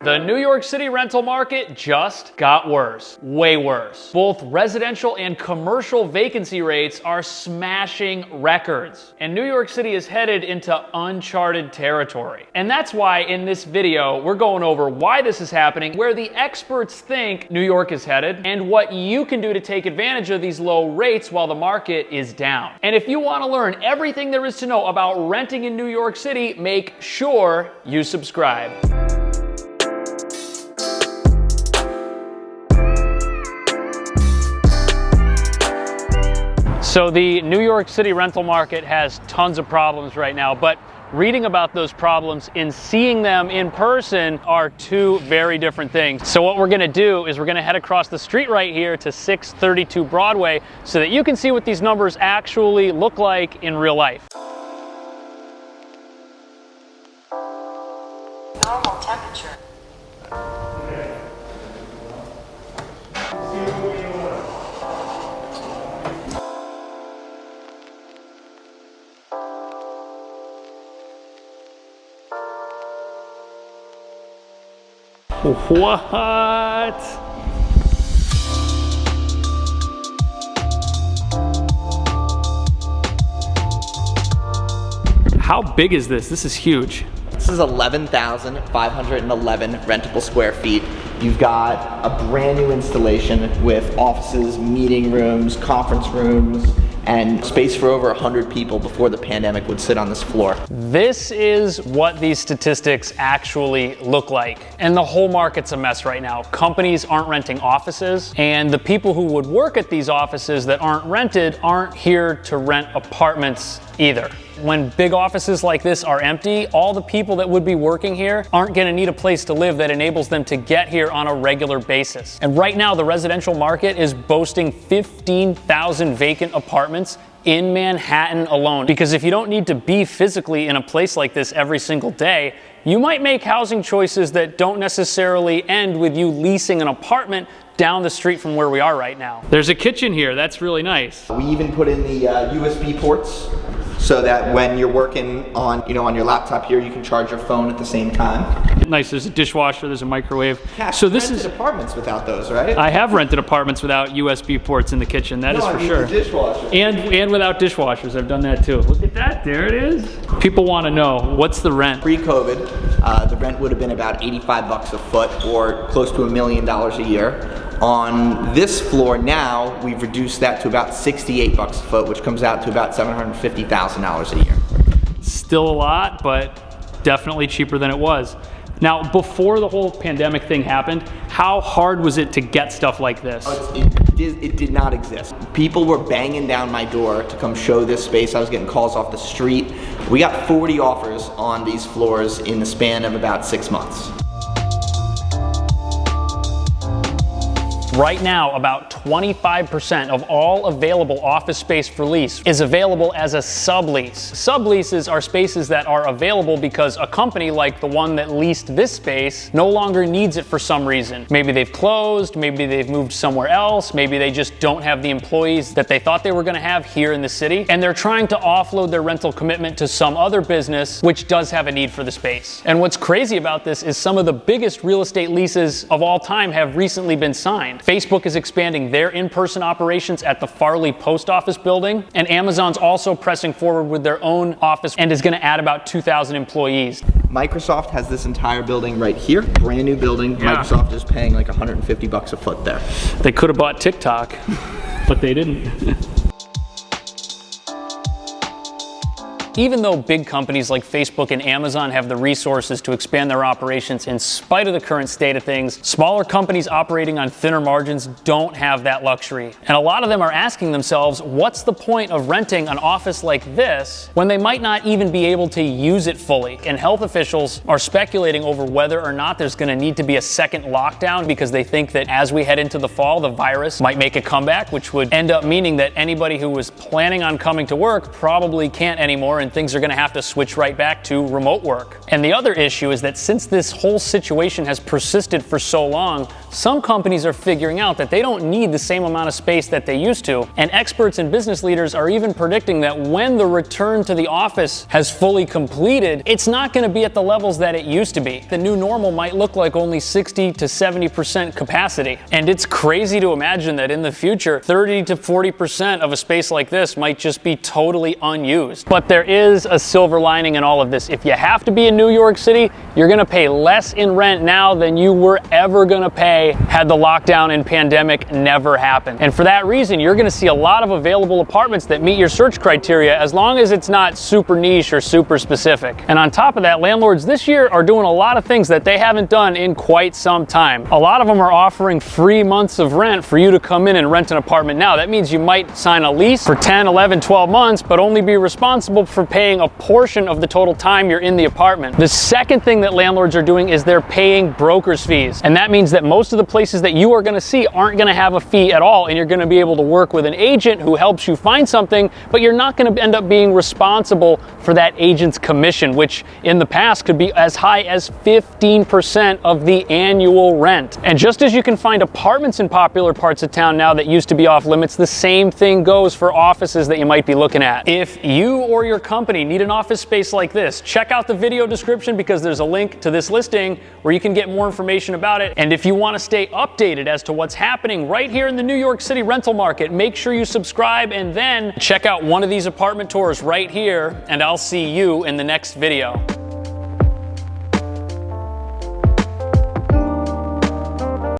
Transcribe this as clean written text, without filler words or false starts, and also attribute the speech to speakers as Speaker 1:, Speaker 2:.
Speaker 1: The New York City rental market just got worse, way worse. Both residential and commercial vacancy rates are smashing records, and New York City is headed into uncharted territory. And that's why in this video, we're going over why this is happening, where the experts think New York is headed, and what you can do to take advantage of these low rates while the market is down. And if you want to learn everything there is to know about renting in New York City, make sure you subscribe. So the New York City rental market has tons of problems right now, but reading about those problems and seeing them in person are two very different things. So what we're gonna do is we're gonna head across the street right here to 632 Broadway so that you can see what these numbers actually look like in real life.
Speaker 2: Normal temperature.
Speaker 1: What? How big is this? This is huge.
Speaker 3: This is 11,511 rentable square feet. You've got a brand new installation with offices, meeting rooms, conference rooms, and space for over 100 people before the pandemic would sit on this floor.
Speaker 1: This is what these statistics actually look like. And the whole market's a mess right now. Companies aren't renting offices, and the people who would work at these offices that aren't rented aren't here to rent apartments either. When big offices like this are empty, all the people that would be working here aren't gonna need a place to live that enables them to get here on a regular basis. And right now, the residential market is boasting 15,000 vacant apartments in Manhattan alone. Because if you don't need to be physically in a place like this every single day, you might make housing choices that don't necessarily end with you leasing an apartment down the street from where we are right now. There's a kitchen here, that's really nice.
Speaker 3: We even put in the USB ports so that when you're working on, on your laptop here, you can charge your phone at the same time.
Speaker 1: Nice, there's a dishwasher, there's a microwave.
Speaker 3: Cash,
Speaker 1: so this
Speaker 3: is apartments without those, right?
Speaker 1: I have rented apartments without USB ports in the kitchen, that is for sure.
Speaker 3: The dishwasher.
Speaker 1: And without dishwashers, I've done that too. Look at that, there it is. People want to know, what's the rent?
Speaker 3: Pre-COVID, the rent would have been about 85 bucks a foot or close to $1 million a year. On this floor now, we've reduced that to about 68 bucks a foot, which comes out to about $750,000 a year.
Speaker 1: Still a lot, but definitely cheaper than it was. Now, before the whole pandemic thing happened, how hard was it to get stuff like this?
Speaker 3: It did not exist. People were banging down my door to come show this space. I was getting calls off the street. We got 40 offers on these floors in the span of about 6 months.
Speaker 1: Right now, about 25% of all available office space for lease is available as a sublease. Subleases are spaces that are available because a company like the one that leased this space no longer needs it for some reason. Maybe they've closed, maybe they've moved somewhere else, maybe they just don't have the employees that they thought they were gonna have here in the city, and they're trying to offload their rental commitment to some other business which does have a need for the space. And what's crazy about this is some of the biggest real estate leases of all time have recently been signed. Facebook is expanding their in-person operations at the Farley Post Office building, and Amazon's also pressing forward with their own office and is going to add about 2,000 employees.
Speaker 3: Microsoft has this entire building right here, brand new building. Yeah. Microsoft is paying like 150 bucks a foot there.
Speaker 1: They could have bought TikTok, but they didn't. Even though big companies like Facebook and Amazon have the resources to expand their operations in spite of the current state of things, smaller companies operating on thinner margins don't have that luxury. And a lot of them are asking themselves, what's the point of renting an office like this when they might not even be able to use it fully? And health officials are speculating over whether or not there's going to need to be a second lockdown because they think that as we head into the fall, the virus might make a comeback, which would end up meaning that anybody who was planning on coming to work probably can't anymore anymore, and things are gonna have to switch right back to remote work. And the other issue is that since this whole situation has persisted for so long, some companies are figuring out that they don't need the same amount of space that they used to, and experts and business leaders are even predicting that when the return to the office has fully completed, it's not gonna be at the levels that it used to be. The new normal might look like only 60 to 70% capacity. And it's crazy to imagine that in the future, 30 to 40% of a space like this might just be totally unused. But there is a silver lining in all of this. If you have to be in New York City, you're gonna pay less in rent now than you were ever gonna pay had the lockdown and pandemic never happened. And for that reason, you're gonna see a lot of available apartments that meet your search criteria, as long as it's not super niche or super specific. And on top of that, landlords this year are doing a lot of things that they haven't done in quite some time. A lot of them are offering free months of rent for you to come in and rent an apartment now. That means you might sign a lease for 10, 11, 12 months, but only be responsible for paying a portion of the total time you're in the apartment. The second thing that landlords are doing is they're paying broker's fees. And that means that most of the places that you are gonna see aren't gonna have a fee at all, and you're gonna be able to work with an agent who helps you find something, but you're not gonna end up being responsible for that agent's commission, which in the past could be as high as 15% of the annual rent. And just as you can find apartments in popular parts of town now that used to be off limits, the same thing goes for offices that you might be looking at. If you or your company need an office space like this, check out the video description because there's a link to this listing where you can get more information about it. And if you want to stay updated as to what's happening right here in the New York City rental market, make sure you subscribe and then check out one of these apartment tours right here, and I'll see you in the next video.